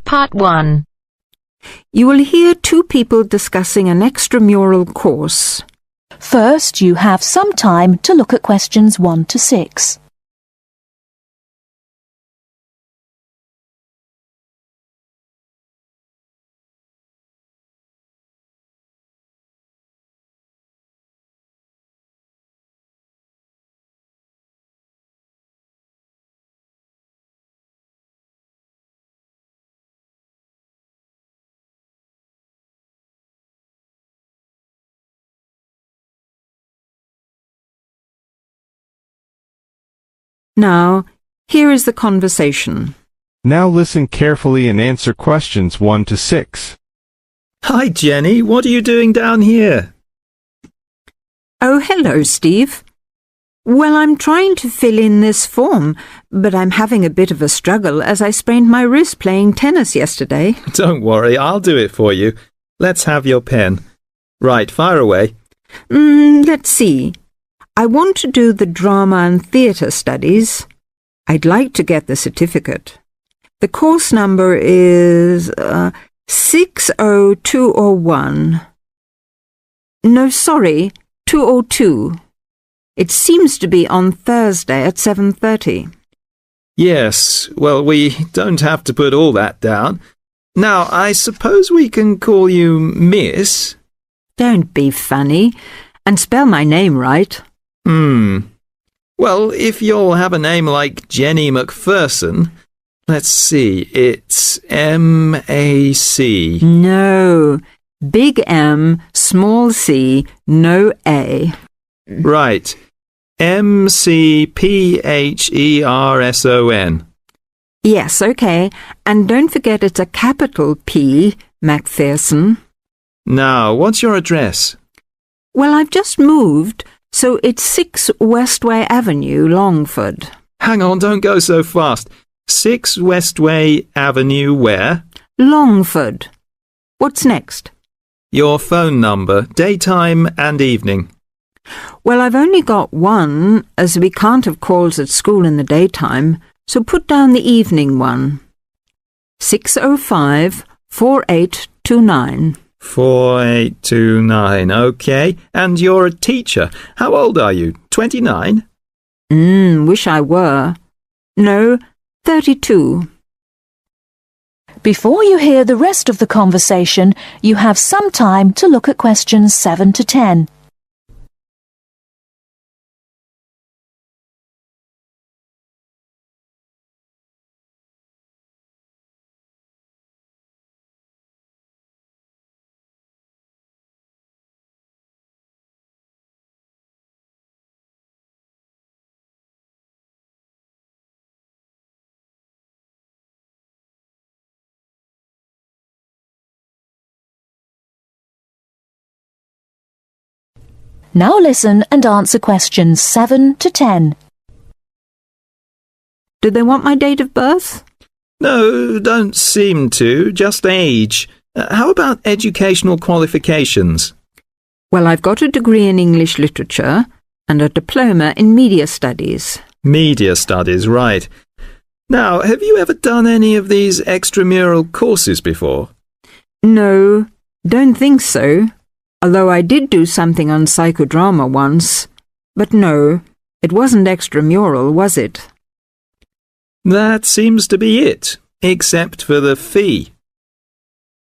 Part 1. You will hear two people discussing an extramural course. First, you have some time to look at questions 1 to 6. Now, here is the conversation. Now listen carefully and answer questions 1 to 6. Hi, Jenny. What are you doing down here? Oh, hello, Steve. Well, I'm trying to fill in this form, but I'm having a bit of a struggle as I sprained my wrist playing tennis yesterday. Don't worry, I'll do it for you. Let's have your pen. Right, fire away. Let's see. I want to do the drama and theatre studies. I'd like to get the certificate. The course number is 60201. No, sorry, 202. It seems to be on Thursday at 7:30. Yes, well, we don't have to put all that down. Now, I suppose we can call you Miss? Don't be funny, and spell my name right. Well, if you'll have a name like Jenny McPherson, let's see, it's M-A-C. No, big M, small c, no A. Right, M-C-P-H-E-R-S-O-N. Yes, okay, and don't forget it's a capital P, McPherson. Now, what's your address? Well, I've just moved, so it's 6 Westway Avenue, Longford. Hang on, don't go so fast. 6 Westway Avenue where? Longford. What's next? Your phone number, daytime and evening. Well, I've only got one, as we can't have calls at school in the daytime, so put down the evening one. 605-4829. 4829, okay. And you're a teacher. How old are you? 29? Wish I were. No, 32. Before you hear the rest of the conversation, you have some time to look at questions 7 to 10. Now listen and answer questions 7 to 10. Do they want my date of birth? No, don't seem to. Just age. How about educational qualifications? Well, I've got a degree in English literature and a diploma in media studies. Media studies, right. Now, have you ever done any of these extramural courses before? No, don't think so. Although I did do something on psychodrama once. But no, it wasn't extramural, was it? That seems to be it, except for the fee.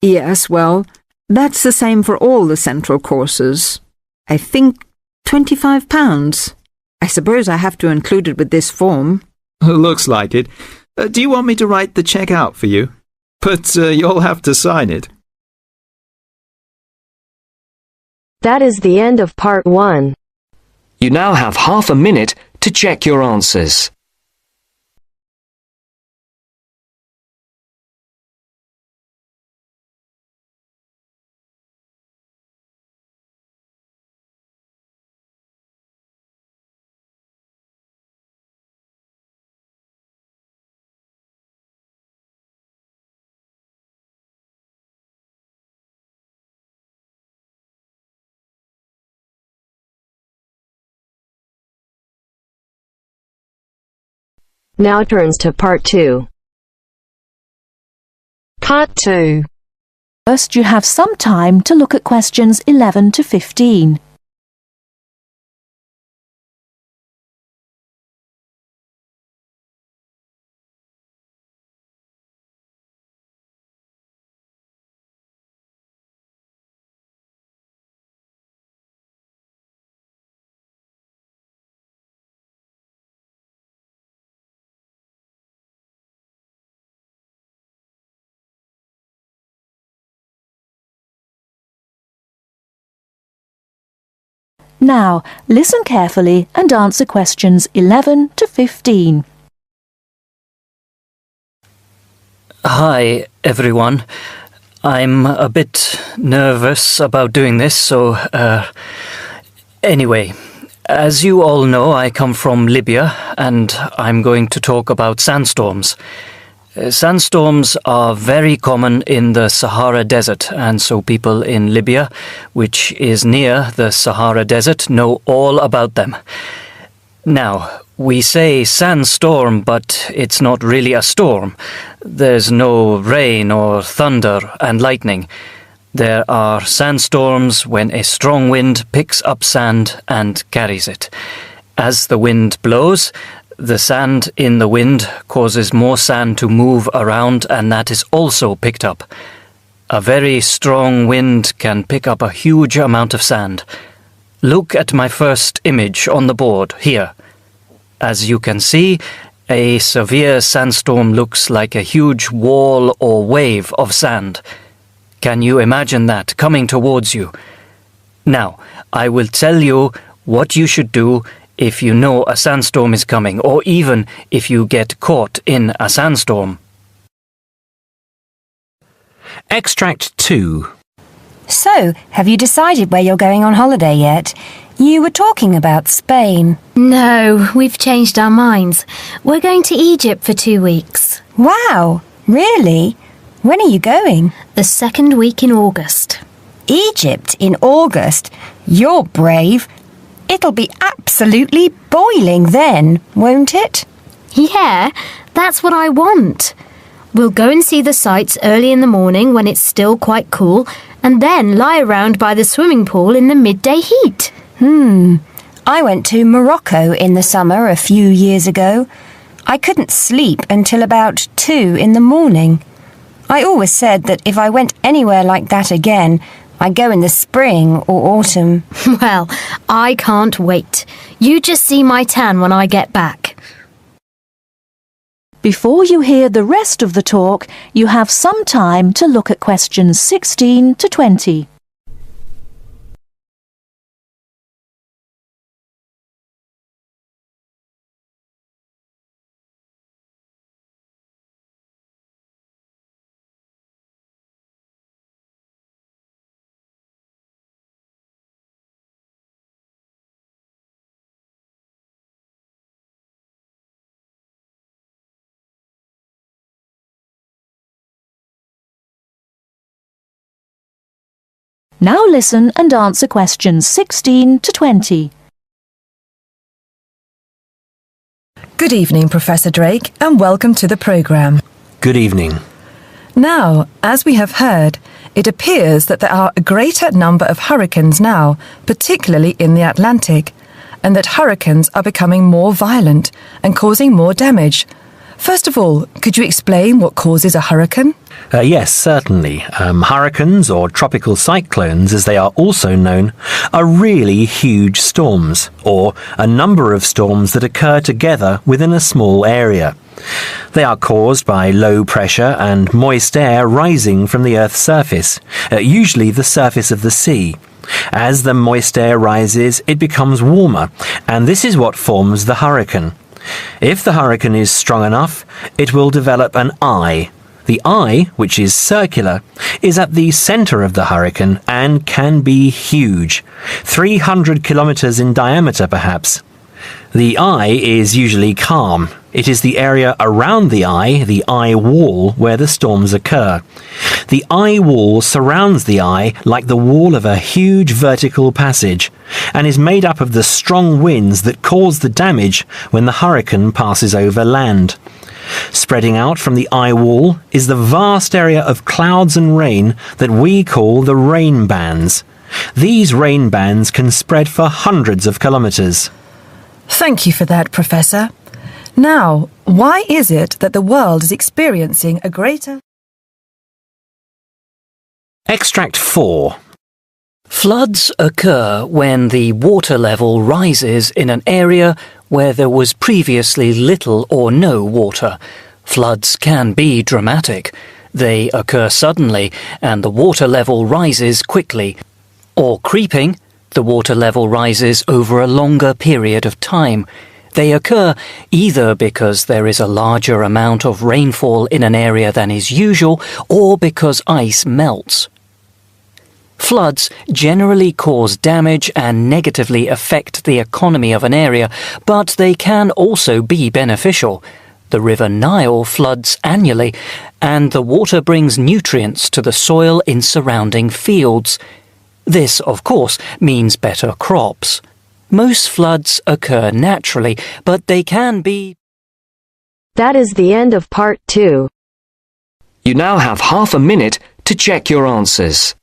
Yes, well, that's the same for all the central courses. I think £25. I suppose I have to include it with this form. Looks like it. Do you want me to write the cheque out for you? But you'll have to sign it. That is the end of Part 1. You now have half a minute to check your answers. Now turns to Part 2. Part 2. First, you have some time to look at questions 11 to 15. Now, listen carefully and answer questions 11 to 15. Hi, everyone. I'm a bit nervous about doing this, so, anyway, as you all know, I come from Libya, and I'm going to talk about sandstorms. Sandstorms are very common in the Sahara Desert, and so people in Libya, which is near the Sahara Desert, know all about them. Now, we say sandstorm, but it's not really a storm. There's no rain or thunder and lightning. There are sandstorms when a strong wind picks up sand and carries it. As the wind blows, the sand in the wind causes more sand to move around, and that is also picked up. A very strong wind can pick up a huge amount of sand. Look at my first image on the board here. As you can see, a severe sandstorm looks like a huge wall or wave of sand. Can you imagine that coming towards you? Now, I will tell you what you should do if you know a sandstorm is coming, or even if you get caught in a sandstorm. Extract 2. So, have you decided where you're going on holiday yet? You were talking about Spain. No, we've changed our minds. We're going to Egypt for 2 weeks. Wow, really? When are you going? The second week in August. Egypt in August? You're brave. It'll be absolutely boiling then, won't it? Yeah, that's what I want. We'll go and see the sights early in the morning when it's still quite cool, and then lie around by the swimming pool in the midday heat. I went to Morocco in the summer a few years ago. I couldn't sleep until about 2 in the morning. I always said that if I went anywhere like that again, I'd go in the spring or autumn. Well, I can't wait. You just see my tan when I get back. Before you hear the rest of the talk, you have some time to look at questions 16 to 20. Now listen and answer questions 16 to 20. Good evening, Professor Drake, and welcome to the programme. Good evening. Now, as we have heard, it appears that there are a greater number of hurricanes now, particularly in the Atlantic, and that hurricanes are becoming more violent and causing more damage. First of all, could you explain what causes a hurricane? Yes, certainly. Hurricanes, or tropical cyclones as they are also known, are really huge storms, or a number of storms that occur together within a small area. They are caused by low pressure and moist air rising from the Earth's surface, usually the surface of the sea. As the moist air rises, it becomes warmer, and this is what forms the hurricane. If the hurricane is strong enough, it will develop an eye. The eye, which is circular, is at the center of the hurricane and can be huge, 300 kilometers in diameter perhaps. The eye is usually calm. It is the area around the eye wall, where the storms occur. The eye wall surrounds the eye like the wall of a huge vertical passage, and is made up of the strong winds that cause the damage when the hurricane passes over land. Spreading out from the eye wall is the vast area of clouds and rain that we call the rain bands. These rain bands can spread for hundreds of kilometres. Thank you for that, Professor. Now, why is it that the world is experiencing a greater... Extract 4. Floods occur when the water level rises in an area where there was previously little or no water. Floods can be dramatic. They occur suddenly and the water level rises quickly. Or creeping, the water level rises over a longer period of time. They occur either because there is a larger amount of rainfall in an area than is usual or because ice melts. Floods generally cause damage and negatively affect the economy of an area, but they can also be beneficial. The River Nile floods annually, and the water brings nutrients to the soil in surrounding fields. This, of course, means better crops. Most floods occur naturally, but they can be... That is the end of part 2. You now have half a minute to check your answers.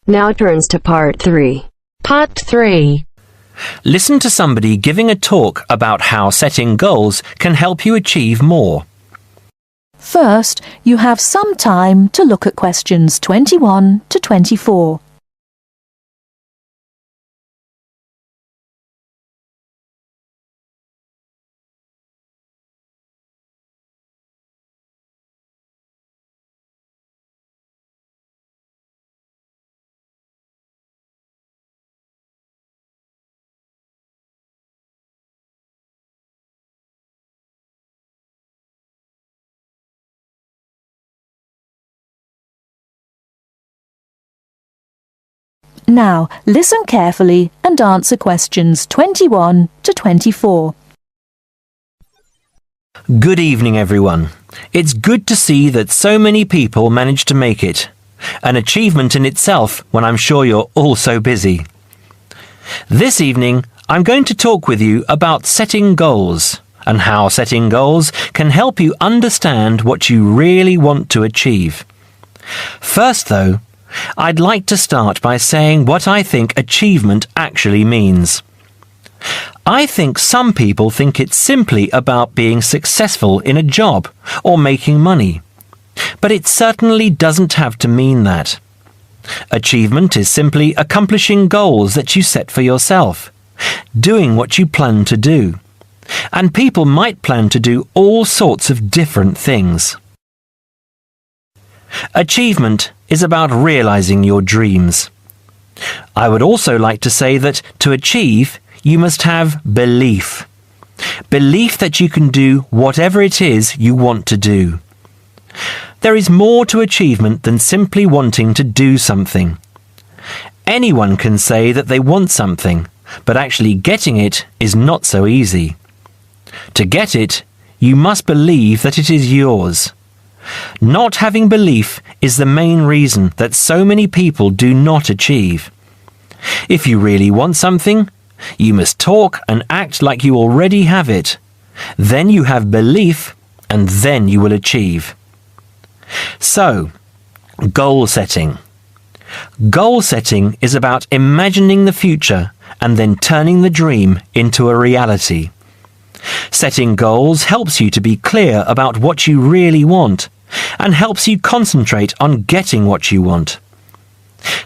Now turns to part 3. Part 3. Listen to somebody giving a talk about how setting goals can help you achieve more. First, you have some time to look at questions 21 to 24. Now, listen carefully and answer questions 21 to 24. Good evening, everyone. It's good to see that so many people managed to make it. An achievement in itself when I'm sure you're all so busy. This evening, I'm going to talk with you about setting goals and how setting goals can help you understand what you really want to achieve. First, though, I'd like to start by saying what I think achievement actually means. I think some people think it's simply about being successful in a job or making money, but it certainly doesn't have to mean that. Achievement is simply accomplishing goals that you set for yourself, doing what you plan to do, and people might plan to do all sorts of different things. Achievement is about realizing your dreams. I would also like to say that to achieve, you must have belief. Belief that you can do whatever it is you want to do. There is more to achievement than simply wanting to do something. Anyone can say that they want something, but actually getting it is not so easy. To get it, you must believe that it is yours. Not having belief is the main reason that so many people do not achieve. If you really want something, you must talk and act like you already have it. Then you have belief, and then you will achieve. So, goal setting. Goal setting is about imagining the future and then turning the dream into a reality. Setting goals helps you to be clear about what you really want and helps you concentrate on getting what you want.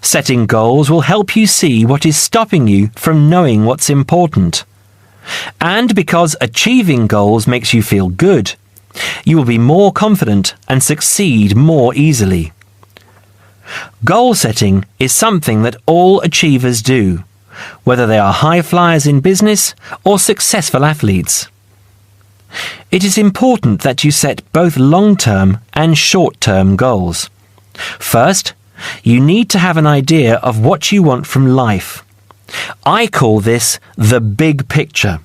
Setting goals will help you see what is stopping you from knowing what's important. And because achieving goals makes you feel good, you will be more confident and succeed more easily. Goal setting is something that all achievers do, whether they are high flyers in business or successful athletes. It is important that you set both long-term and short-term goals. First, you need to have an idea of what you want from life. I call this the big picture.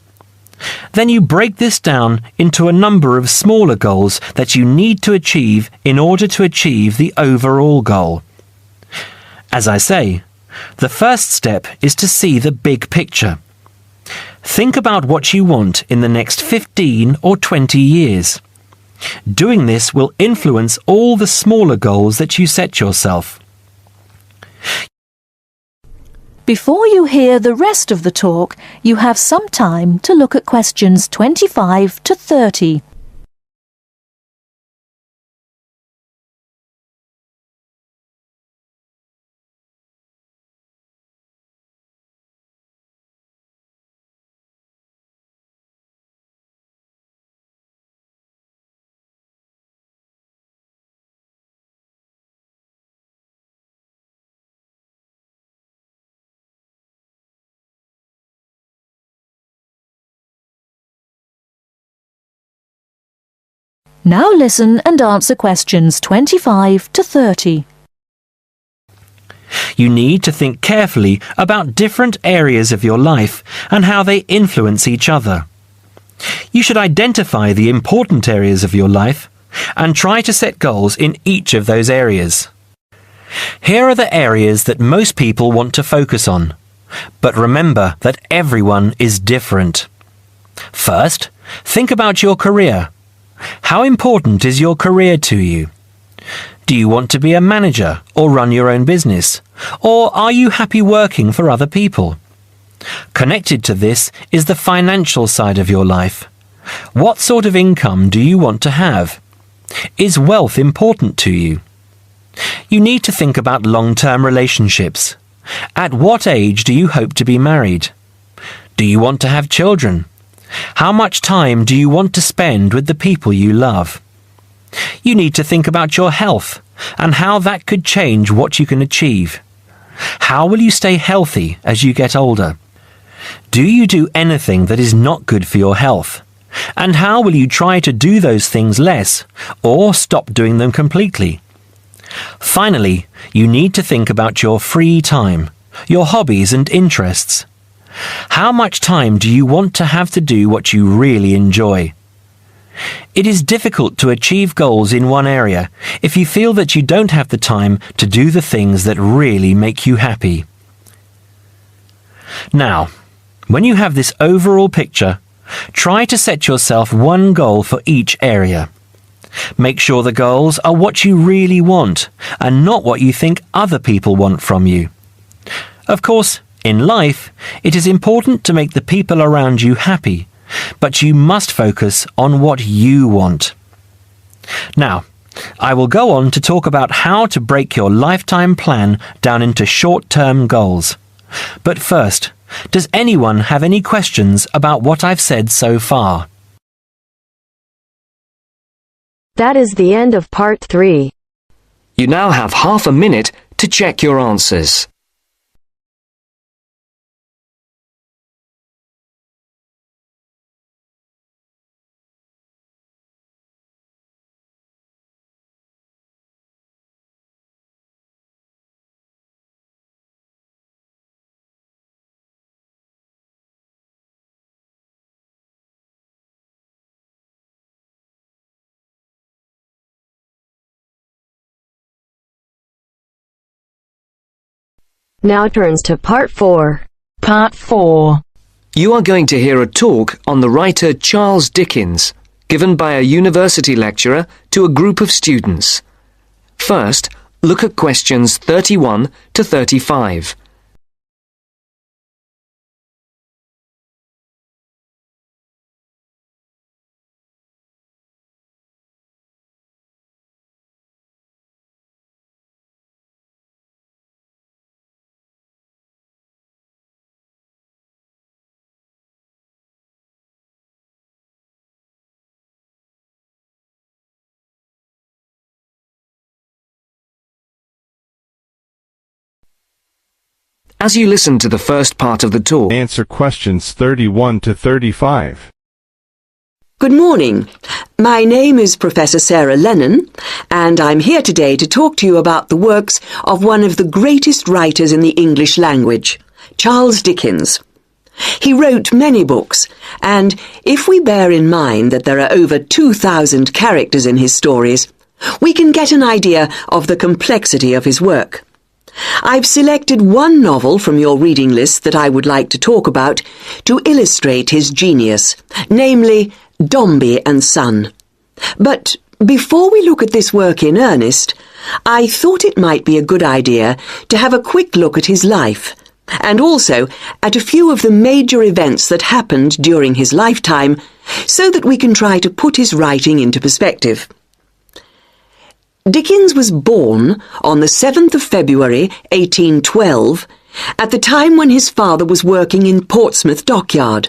Then you break this down into a number of smaller goals that you need to achieve in order to achieve the overall goal. As I say, the first step is to see the big picture. Think about what you want in the next 15 or 20 years. Doing this will influence all the smaller goals that you set yourself. Before you hear the rest of the talk, you have some time to look at questions 25 to 30. Now listen and answer questions 25 to 30. You need to think carefully about different areas of your life and how they influence each other. You should identify the important areas of your life and try to set goals in each of those areas. Here are the areas that most people want to focus on, but remember that everyone is different. First, think about your career. How important is your career to you? Do you want to be a manager or run your own business? Or are you happy working for other people? Connected to this is the financial side of your life. What sort of income do you want to have? Is wealth important to you? You need to think about long-term relationships. At what age do you hope to be married? Do you want to have children? How much time do you want to spend with the people you love? You need to think about your health and how that could change what you can achieve. How will you stay healthy as you get older? Do you do anything that is not good for your health? And how will you try to do those things less or stop doing them completely? Finally, you need to think about your free time, your hobbies and interests. How much time do you want to have to do what you really enjoy? It is difficult to achieve goals in one area if you feel that you don't have the time to do the things that really make you happy. Now, when you have this overall picture, try to set yourself one goal for each area. Make sure the goals are what you really want and not what you think other people want from you. Of course, in life, it is important to make the people around you happy, but you must focus on what you want. Now, I will go on to talk about how to break your lifetime plan down into short-term goals. But first, does anyone have any questions about what I've said so far? That is the end of part 3. You now have half a minute to check your answers. Now turns to part 4. Part 4. You are going to hear a talk on the writer Charles Dickens, given by a university lecturer to a group of students. First, look at questions 31 to 35. As you listen to the first part of the talk, Answer questions 31 to 35. Good morning. My name is Professor Sarah Lennon, and I'm here today to talk to you about the works of one of the greatest writers in the English language, Charles Dickens. He wrote many books, and if we bear in mind that there are over 2,000 characters in his stories, we can get an idea of the complexity of his work. I've selected one novel from your reading list that I would like to talk about to illustrate his genius, namely Dombey and Son. But before we look at this work in earnest, I thought it might be a good idea to have a quick look at his life, and also at a few of the major events that happened during his lifetime, so that we can try to put his writing into perspective. Dickens was born on the 7th of February 1812, at the time when his father was working in Portsmouth Dockyard.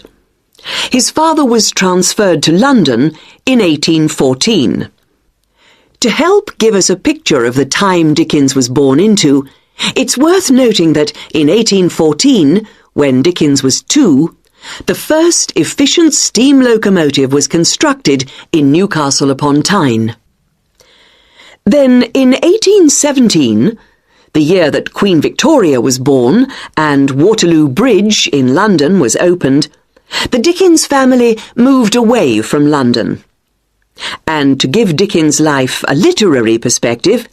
His father was transferred to London in 1814. To help give us a picture of the time Dickens was born into, it's worth noting that in 1814, when Dickens was 2, the first efficient steam locomotive was constructed in Newcastle upon Tyne. Then in 1817, the year that Queen Victoria was born and Waterloo Bridge in London was opened, the Dickens family moved away from London. And to give Dickens' life a literary perspective,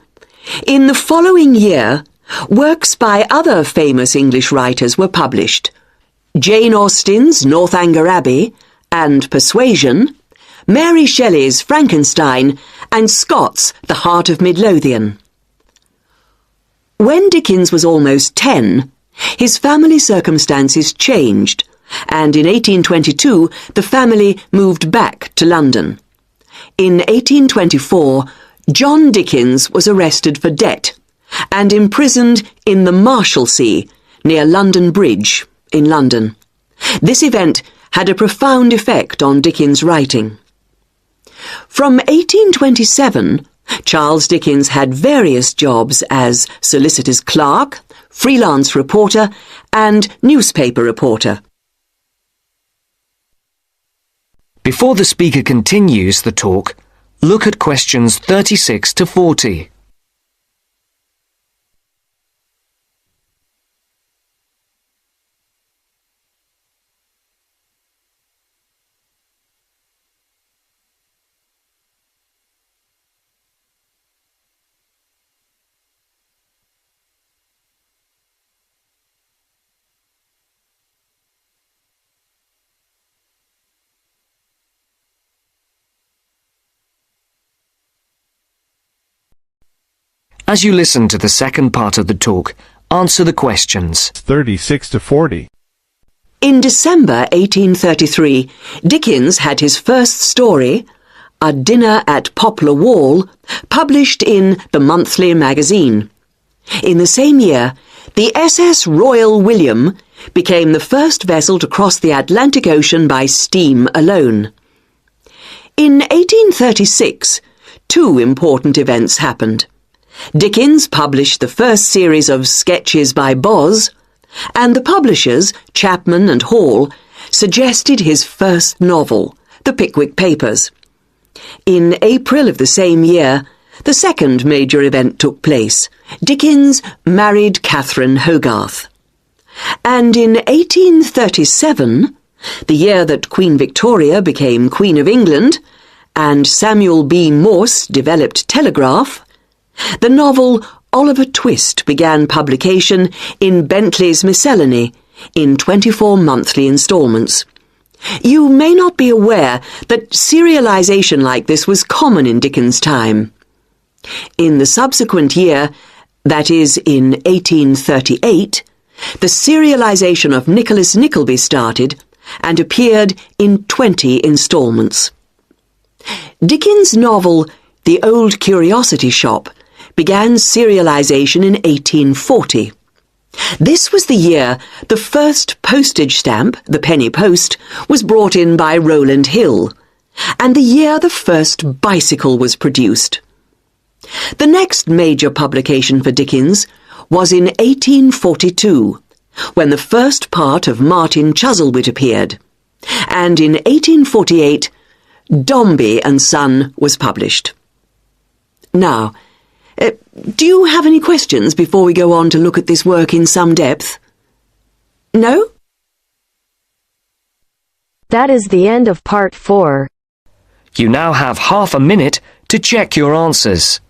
in the following year, works by other famous English writers were published: Jane Austen's Northanger Abbey and Persuasion, Mary Shelley's Frankenstein, and Scott's The Heart of Midlothian. When Dickens was almost 10, his family circumstances changed, and in 1822 the family moved back to London. In 1824, John Dickens was arrested for debt and imprisoned in the Marshalsea, near London Bridge, in London. This event had a profound effect on Dickens' writing. From 1827, Charles Dickens had various jobs as solicitor's clerk, freelance reporter, and newspaper reporter. Before the speaker continues the talk, look at questions 36 to 40. As you listen to the second part of the talk, answer the questions. 36 to 40. In December 1833, Dickens had his first story, A Dinner at Poplar Wall, published in the Monthly Magazine. In the same year, the SS Royal William became the first vessel to cross the Atlantic Ocean by steam alone. In 1836, two important events happened. Dickens published the first series of Sketches by Boz, and the publishers, Chapman and Hall, suggested his first novel, The Pickwick Papers. In April of the same year, the second major event took place. Dickens married Catherine Hogarth. And in 1837, the year that Queen Victoria became Queen of England, and Samuel B. Morse developed telegraph, the novel Oliver Twist began publication in Bentley's Miscellany in 24 monthly instalments. You may not be aware that serialization like this was common in Dickens' time. In the subsequent year, that is in 1838, the serialization of Nicholas Nickleby started and appeared in 20 instalments. Dickens' novel The Old Curiosity Shop began serialization in 1840. This was the year the first postage stamp, the penny post, was brought in by Rowland Hill, and the year the first bicycle was produced. The next major publication for Dickens was in 1842, when the first part of Martin Chuzzlewit appeared, and in 1848, Dombey and Son was published. Now, do you have any questions before we go on to look at this work in some depth? No? That is the end of part 4. You now have half a minute to check your answers.